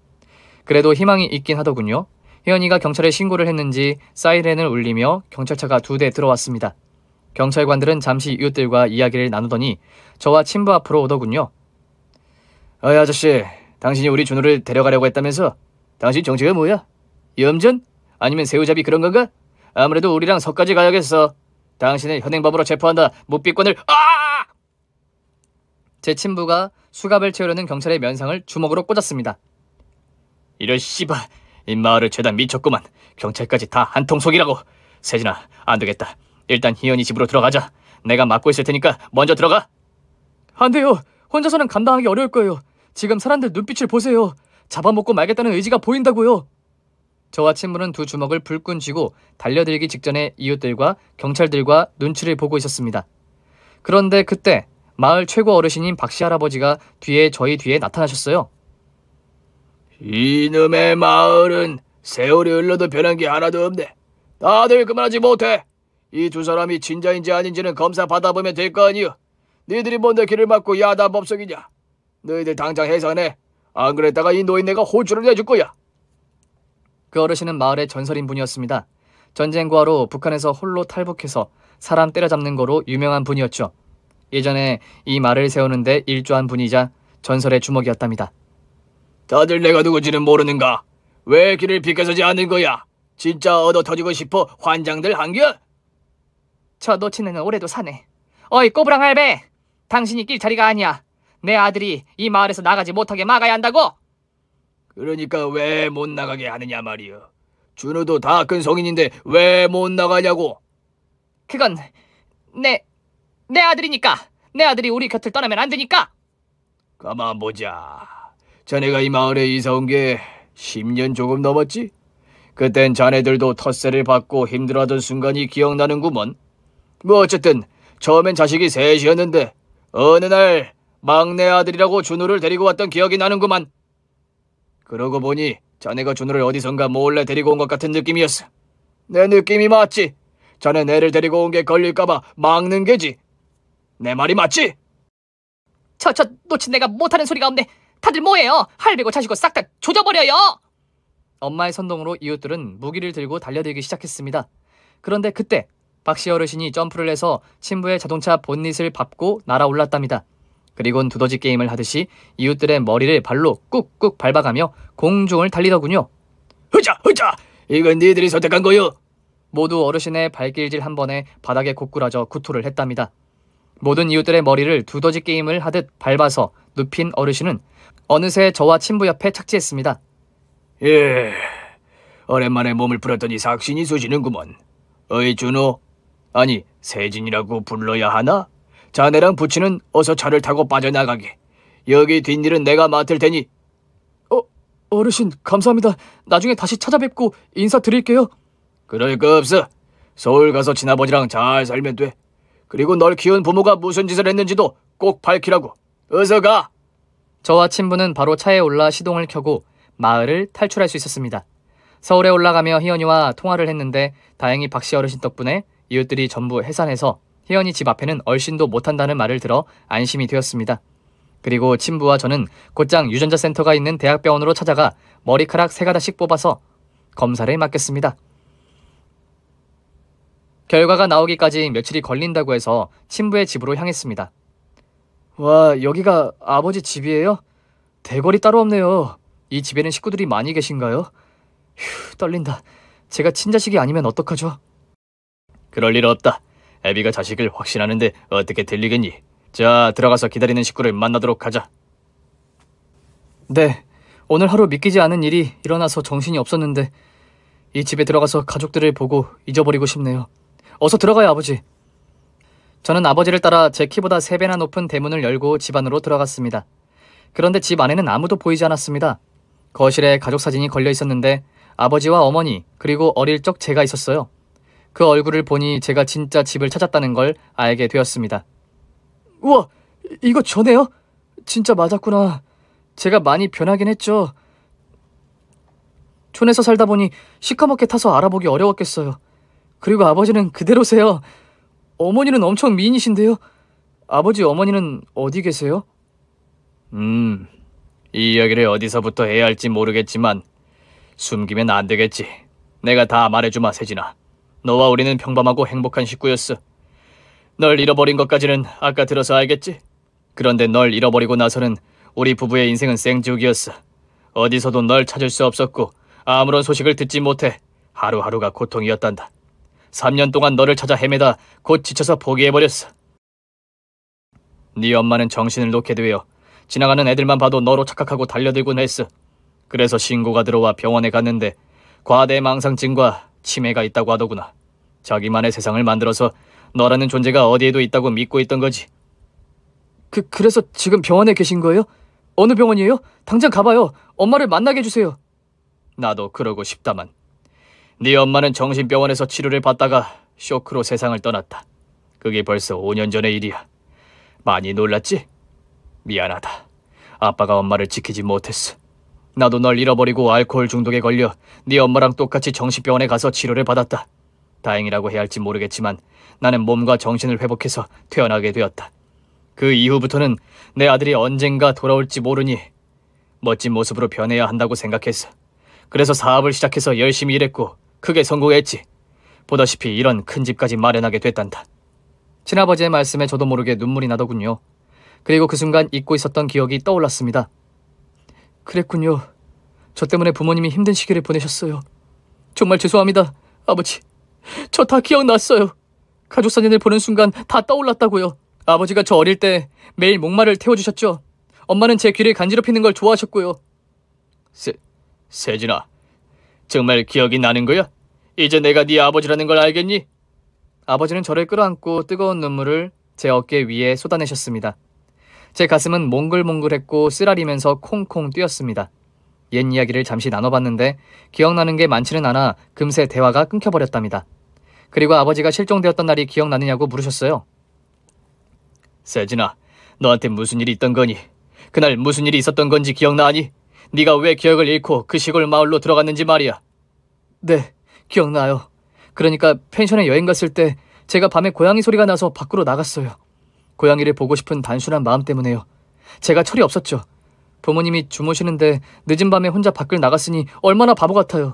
그래도 희망이 있긴 하더군요. 혜연이가 경찰에 신고를 했는지 사이렌을 울리며 경찰차가 2대 들어왔습니다. 경찰관들은 잠시 이웃들과 이야기를 나누더니 저와 친부 앞으로 오더군요. 어이 아저씨, 당신이 우리 준우를 데려가려고 했다면서? 당신 정체가 뭐야? 염전? 아니면 새우잡이 그런 건가? 아무래도 우리랑 서까지 가야겠어. 당신을 현행범으로 체포한다. 묵비권을. 제 친부가 수갑을 채우려는 경찰의 면상을 주먹으로 꽂았습니다. 이런 씨발, 이 마을을 죄다 미쳤구만. 경찰까지 다 한통속이라고. 세진아, 안 되겠다. 일단 희연이 집으로 들어가자. 내가 맡고 있을 테니까 먼저 들어가. 안 돼요. 혼자서는 감당하기 어려울 거예요. 지금 사람들 눈빛을 보세요. 잡아먹고 말겠다는 의지가 보인다고요. 저와 친부는 두 주먹을 불끈 쥐고 달려들기 직전에 이웃들과 경찰들과 눈치를 보고 있었습니다. 그런데 그때 마을 최고 어르신인 박씨 할아버지가 저희 뒤에 나타나셨어요. 이놈의 마을은 세월이 흘러도 변한 게 하나도 없네. 다들 그만하지 못해. 이 두 사람이 진짜인지 아닌지는 검사 받아보면 될 거 아니여. 너희들이 뭔데 길을 막고 야단 법석이냐. 너희들 당장 해산해. 안 그랬다가 이 노인네가 호주를 내줄 거야. 그 어르신은 마을의 전설인 분이었습니다. 전쟁 고아로 북한에서 홀로 탈북해서 사람 때려잡는 거로 유명한 분이었죠. 예전에 이 말을 세우는데 일조한 분이자 전설의 주먹이었답니다. 다들 내가 누군지는 모르는가? 왜 길을 비켜서지 않는 거야? 진짜 얻어 터지고 싶어 환장들 한겨? 저 노치는 올해도 사네. 어이 꼬부랑 할배, 당신이 낄 자리가 아니야. 내 아들이 이 마을에서 나가지 못하게 막아야 한다고. 그러니까 왜 못 나가게 하느냐 말이여. 준우도 다 큰 성인인데 왜 못 나가냐고. 그건 내 아들이니까. 내 아들이 우리 곁을 떠나면 안 되니까. 가만 보자. 자네가 이 마을에 이사 온 게 10년 조금 넘었지? 그땐 자네들도 텃세를 받고 힘들어하던 순간이 기억나는구먼. 뭐 어쨌든 처음엔 자식이 셋이었는데 어느 날 막내 아들이라고 준우를 데리고 왔던 기억이 나는구만. 그러고 보니 자네가 준우를 어디선가 몰래 데리고 온 것 같은 느낌이었어. 내 느낌이 맞지? 자네 애를 데리고 온 게 걸릴까봐 막는 게지. 내 말이 맞지? 저 노친 내가 못하는 소리가 없네. 다들 뭐해요? 할배고 자시고 싹 다 조져버려요. 엄마의 선동으로 이웃들은 무기를 들고 달려들기 시작했습니다. 그런데 그때 박씨 어르신이 점프를 해서 친부의 자동차 본닛을 밟고 날아올랐답니다. 그리곤 두더지 게임을 하듯이 이웃들의 머리를 발로 꾹꾹 밟아가며 공중을 달리더군요. 흐자 흐자! 이건 니들이 선택한 거요. 모두 어르신의 발길질 한 번에 바닥에 고꾸라져 구토를 했답니다. 모든 이웃들의 머리를 두더지 게임을 하듯 밟아서 눕힌 어르신은 어느새 저와 친부 옆에 착지했습니다. 예, 오랜만에 몸을 풀었더니 삭신이 쏘시는구먼. 어이 준호, 아니 세진이라고 불러야 하나? 자네랑 부치는 어서 차를 타고 빠져나가게. 여기 뒷일은 내가 맡을 테니. 어르신 감사합니다. 나중에 다시 찾아뵙고 인사드릴게요. 그럴 거 없어. 서울 가서 친아버지랑 잘 살면 돼. 그리고 널 키운 부모가 무슨 짓을 했는지도 꼭 밝히라고. 어서 가. 저와 친부는 바로 차에 올라 시동을 켜고 마을을 탈출할 수 있었습니다. 서울에 올라가며 희연이와 통화를 했는데 다행히 박씨 어르신 덕분에 이웃들이 전부 해산해서 희연이 집 앞에는 얼씬도 못한다는 말을 들어 안심이 되었습니다. 그리고 친부와 저는 곧장 유전자 센터가 있는 대학병원으로 찾아가 머리카락 3가닥씩 뽑아서 검사를 맡겼습니다. 결과가 나오기까지 며칠이 걸린다고 해서 친부의 집으로 향했습니다. 와, 여기가 아버지 집이에요? 대궐이 따로 없네요. 이 집에는 식구들이 많이 계신가요? 휴, 떨린다. 제가 친자식이 아니면 어떡하죠? 그럴 일 없다. 애비가 자식을 확신하는데 어떻게 들리겠니? 자, 들어가서 기다리는 식구를 만나도록 하자. 네, 오늘 하루 믿기지 않은 일이 일어나서 정신이 없었는데 이 집에 들어가서 가족들을 보고 잊어버리고 싶네요. 어서 들어가요, 아버지. 저는 아버지를 따라 제 키보다 3배나 높은 대문을 열고 집 안으로 들어갔습니다. 그런데 집 안에는 아무도 보이지 않았습니다. 거실에 가족 사진이 걸려 있었는데 아버지와 어머니 그리고 어릴 적 제가 있었어요. 그 얼굴을 보니 제가 진짜 집을 찾았다는 걸 알게 되었습니다. 우와, 이거 저네요? 진짜 맞았구나. 제가 많이 변하긴 했죠. 촌에서 살다 보니 시커멓게 타서 알아보기 어려웠겠어요. 그리고 아버지는 그대로세요. 어머니는 엄청 미인이신데요. 아버지 어머니는 어디 계세요? 이 이야기를 어디서부터 해야 할지 모르겠지만 숨기면 안 되겠지. 내가 다 말해주마, 세진아. 너와 우리는 평범하고 행복한 식구였어. 널 잃어버린 것까지는 아까 들어서 알겠지? 그런데 널 잃어버리고 나서는 우리 부부의 인생은 생지옥이었어. 어디서도 널 찾을 수 없었고 아무런 소식을 듣지 못해 하루하루가 고통이었단다. 3년 동안 너를 찾아 헤매다 곧 지쳐서 포기해버렸어. 네 엄마는 정신을 놓게 되어 지나가는 애들만 봐도 너로 착각하고 달려들곤 했어. 그래서 신고가 들어와 병원에 갔는데 과대망상증과 치매가 있다고 하더구나. 자기만의 세상을 만들어서 너라는 존재가 어디에도 있다고 믿고 있던 거지. 그래서 지금 병원에 계신 거예요? 어느 병원이에요? 당장 가봐요. 엄마를 만나게 해주세요. 나도 그러고 싶다만. 네 엄마는 정신병원에서 치료를 받다가 쇼크로 세상을 떠났다. 그게 벌써 5년 전의 일이야. 많이 놀랐지? 미안하다. 아빠가 엄마를 지키지 못했어. 나도 널 잃어버리고 알코올 중독에 걸려 네 엄마랑 똑같이 정신병원에 가서 치료를 받았다. 다행이라고 해야 할지 모르겠지만 나는 몸과 정신을 회복해서 퇴원하게 되었다. 그 이후부터는 내 아들이 언젠가 돌아올지 모르니 멋진 모습으로 변해야 한다고 생각했어. 그래서 사업을 시작해서 열심히 일했고 크게 성공했지. 보다시피 이런 큰 집까지 마련하게 됐단다. 친아버지의 말씀에 저도 모르게 눈물이 나더군요. 그리고 그 순간 잊고 있었던 기억이 떠올랐습니다. 그랬군요. 저 때문에 부모님이 힘든 시기를 보내셨어요. 정말 죄송합니다, 아버지. 저 다 기억났어요. 가족사진을 보는 순간 다 떠올랐다고요. 아버지가 저 어릴 때 매일 목마를 태워주셨죠. 엄마는 제 귀를 간지럽히는 걸 좋아하셨고요. 세진아, 정말 기억이 나는 거야? 이제 내가 네 아버지라는 걸 알겠니? 아버지는 저를 끌어안고 뜨거운 눈물을 제 어깨 위에 쏟아내셨습니다. 제 가슴은 몽글몽글했고 쓰라리면서 콩콩 뛰었습니다. 옛 이야기를 잠시 나눠봤는데 기억나는 게 많지는 않아 금세 대화가 끊겨버렸답니다. 그리고 아버지가 실종되었던 날이 기억나느냐고 물으셨어요. 세진아, 너한테 무슨 일이 있던 거니? 그날 무슨 일이 있었던 건지 기억나니? 네가 왜 기억을 잃고 그 시골 마을로 들어갔는지 말이야. 네, 기억나요. 그러니까 펜션에 여행 갔을 때 제가 밤에 고양이 소리가 나서 밖으로 나갔어요. 고양이를 보고 싶은 단순한 마음 때문에요. 제가 철이 없었죠. 부모님이 주무시는데 늦은 밤에 혼자 밖을 나갔으니 얼마나 바보 같아요.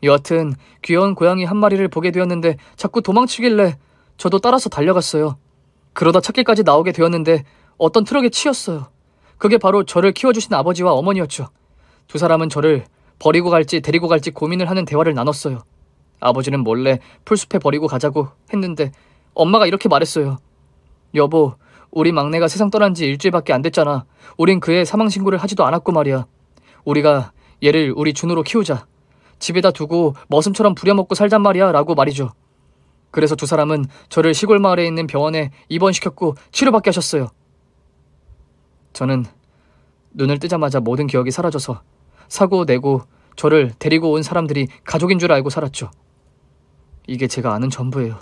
여하튼 귀여운 고양이 한 마리를 보게 되었는데 자꾸 도망치길래 저도 따라서 달려갔어요. 그러다 찾길까지 나오게 되었는데 어떤 트럭에 치였어요. 그게 바로 저를 키워주신 아버지와 어머니였죠. 두 사람은 저를 버리고 갈지 데리고 갈지 고민을 하는 대화를 나눴어요. 아버지는 몰래 풀숲에 버리고 가자고 했는데 엄마가 이렇게 말했어요. 여보, 우리 막내가 세상 떠난 지 일주일밖에 안 됐잖아. 우린 그의 사망신고를 하지도 않았고 말이야. 우리가 얘를 우리 준우로 키우자. 집에다 두고 머슴처럼 부려먹고 살잔 말이야 라고 말이죠. 그래서 두 사람은 저를 시골 마을에 있는 병원에 입원시켰고 치료받게 하셨어요. 저는 눈을 뜨자마자 모든 기억이 사라져서 사고 내고 저를 데리고 온 사람들이 가족인 줄 알고 살았죠. 이게 제가 아는 전부예요.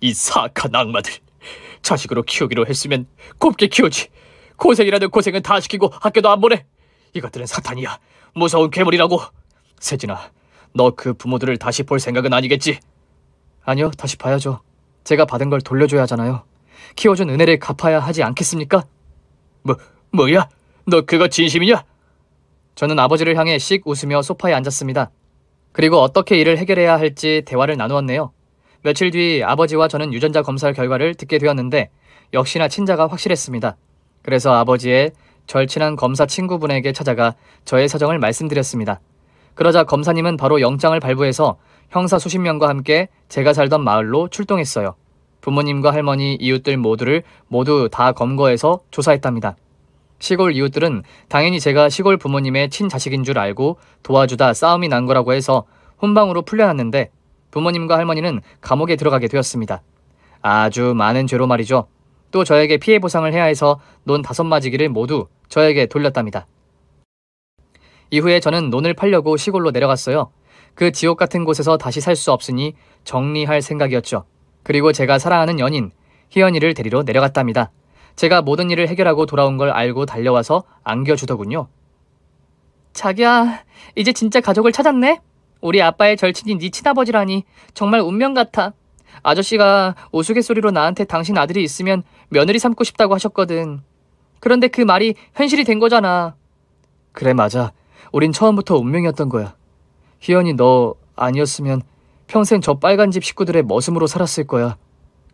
이 사악한 악마들. 자식으로 키우기로 했으면 곱게 키우지. 고생이라는 고생은 다 시키고 학교도 안 보내. 이것들은 사탄이야. 무서운 괴물이라고. 세진아, 너 그 부모들을 다시 볼 생각은 아니겠지? 아니요, 다시 봐야죠. 제가 받은 걸 돌려줘야 하잖아요. 키워준 은혜를 갚아야 하지 않겠습니까? 뭐야? 너 그거 진심이냐? 저는 아버지를 향해 씩 웃으며 소파에 앉았습니다. 그리고 어떻게 일을 해결해야 할지 대화를 나누었네요. 며칠 뒤 아버지와 저는 유전자 검사 결과를 듣게 되었는데 역시나 친자가 확실했습니다. 그래서 아버지의 절친한 검사 친구분에게 찾아가 저의 사정을 말씀드렸습니다. 그러자 검사님은 바로 영장을 발부해서 형사 수십 명과 함께 제가 살던 마을로 출동했어요. 부모님과 할머니, 이웃들 모두를 모두 다 검거해서 조사했답니다. 시골 이웃들은 당연히 제가 시골 부모님의 친자식인 줄 알고 도와주다 싸움이 난 거라고 해서 훈방으로 풀려났는데 부모님과 할머니는 감옥에 들어가게 되었습니다. 아주 많은 죄로 말이죠. 또 저에게 피해 보상을 해야 해서 논 5마지기를 모두 저에게 돌렸답니다. 이후에 저는 논을 팔려고 시골로 내려갔어요. 그 지옥 같은 곳에서 다시 살 수 없으니 정리할 생각이었죠. 그리고 제가 사랑하는 연인 희연이를 데리러 내려갔답니다. 제가 모든 일을 해결하고 돌아온 걸 알고 달려와서 안겨주더군요. 자기야, 이제 진짜 가족을 찾았네? 우리 아빠의 절친이 네 친아버지라니 정말 운명 같아. 아저씨가 우스갯소리로 나한테 당신 아들이 있으면 며느리 삼고 싶다고 하셨거든. 그런데 그 말이 현실이 된 거잖아. 그래, 맞아. 우린 처음부터 운명이었던 거야. 희연이 너 아니었으면 평생 저 빨간 집 식구들의 머슴으로 살았을 거야.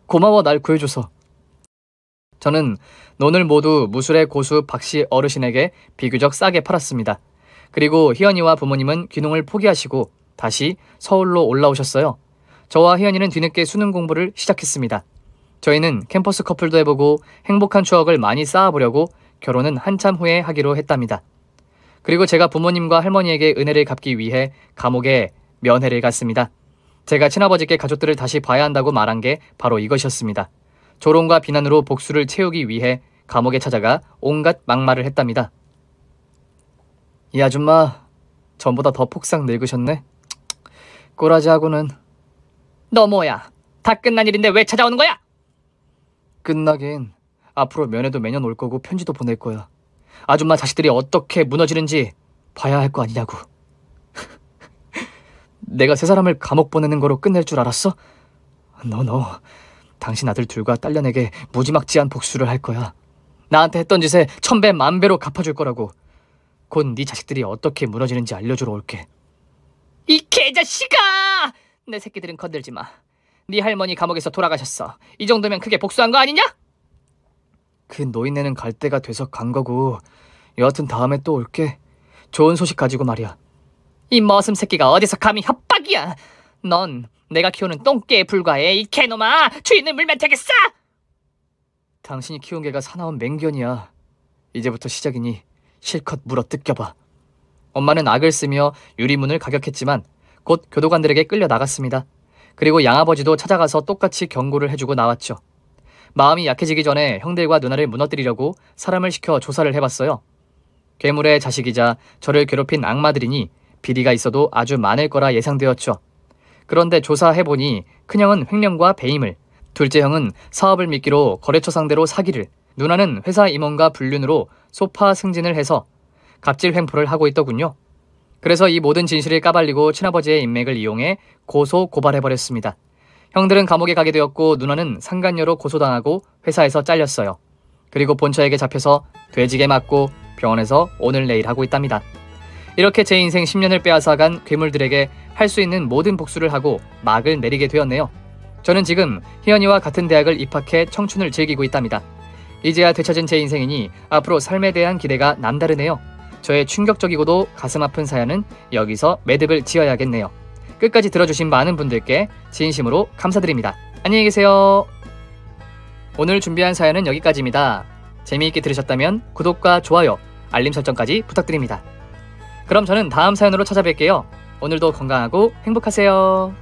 고마워, 날 구해줘서. 저는 논을 모두 무술의 고수 박씨 어르신에게 비교적 싸게 팔았습니다. 그리고 희연이와 부모님은 귀농을 포기하시고 다시 서울로 올라오셨어요. 저와 희연이는 뒤늦게 수능 공부를 시작했습니다. 저희는 캠퍼스 커플도 해보고 행복한 추억을 많이 쌓아보려고 결혼은 한참 후에 하기로 했답니다. 그리고 제가 부모님과 할머니에게 은혜를 갚기 위해 감옥에 면회를 갔습니다. 제가 친아버지께 가족들을 다시 봐야 한다고 말한 게 바로 이것이었습니다. 조롱과 비난으로 복수를 채우기 위해 감옥에 찾아가 온갖 막말을 했답니다. 이 아줌마 전보다 더 폭삭 늙으셨네. 꼬라지하고는. 너 뭐야? 다 끝난 일인데 왜 찾아오는 거야? 끝나긴. 앞으로 면회도 매년 올 거고 편지도 보낼 거야. 아줌마 자식들이 어떻게 무너지는지 봐야 할 거 아니냐고. 내가 세 사람을 감옥 보내는 거로 끝낼 줄 알았어? 너 당신 아들 둘과 딸려내게 무지막지한 복수를 할 거야. 나한테 했던 짓에 1000배 만배로 갚아줄 거라고. 곧 네 자식들이 어떻게 무너지는지 알려주러 올게. 이 개자식아! 내 새끼들은 건들지 마. 네 할머니 감옥에서 돌아가셨어. 이 정도면 크게 복수한 거 아니냐? 그 노인네는 갈 때가 돼서 간 거고 여하튼 다음에 또 올게. 좋은 소식 가지고 말이야. 이 머슴 새끼가 어디서 감히 협박이야. 넌 내가 키우는 똥개에 불과해, 이 개놈아! 주인을 물면 되겠어! 당신이 키운 개가 사나운 맹견이야. 이제부터 시작이니 실컷 물어 뜯겨봐. 엄마는 악을 쓰며 유리문을 가격했지만 곧 교도관들에게 끌려 나갔습니다. 그리고 양아버지도 찾아가서 똑같이 경고를 해주고 나왔죠. 마음이 약해지기 전에 형들과 누나를 무너뜨리려고 사람을 시켜 조사를 해봤어요. 괴물의 자식이자 저를 괴롭힌 악마들이니 비리가 있어도 아주 많을 거라 예상되었죠. 그런데 조사해보니 큰형은 횡령과 배임을, 둘째 형은 사업을 미끼로 거래처 상대로 사기를, 누나는 회사 임원과 불륜으로 소파 승진을 해서 갑질 횡포를 하고 있더군요. 그래서 이 모든 진실을 까발리고 친아버지의 인맥을 이용해 고소 고발해버렸습니다. 형들은 감옥에 가게 되었고 누나는 상간녀로 고소당하고 회사에서 잘렸어요. 그리고 본처에게 잡혀서 돼지게 맞고 병원에서 오늘 내일 하고 있답니다. 이렇게 제 인생 10년을 빼앗아간 괴물들에게 할 수 있는 모든 복수를 하고 막을 내리게 되었네요. 저는 지금 희연이와 같은 대학을 입학해 청춘을 즐기고 있답니다. 이제야 되찾은 제 인생이니 앞으로 삶에 대한 기대가 남다르네요. 저의 충격적이고도 가슴 아픈 사연은 여기서 매듭을 지어야겠네요. 끝까지 들어주신 많은 분들께 진심으로 감사드립니다. 안녕히 계세요. 오늘 준비한 사연은 여기까지입니다. 재미있게 들으셨다면 구독과 좋아요, 알림 설정까지 부탁드립니다. 그럼 저는 다음 사연으로 찾아뵐게요. 오늘도 건강하고 행복하세요.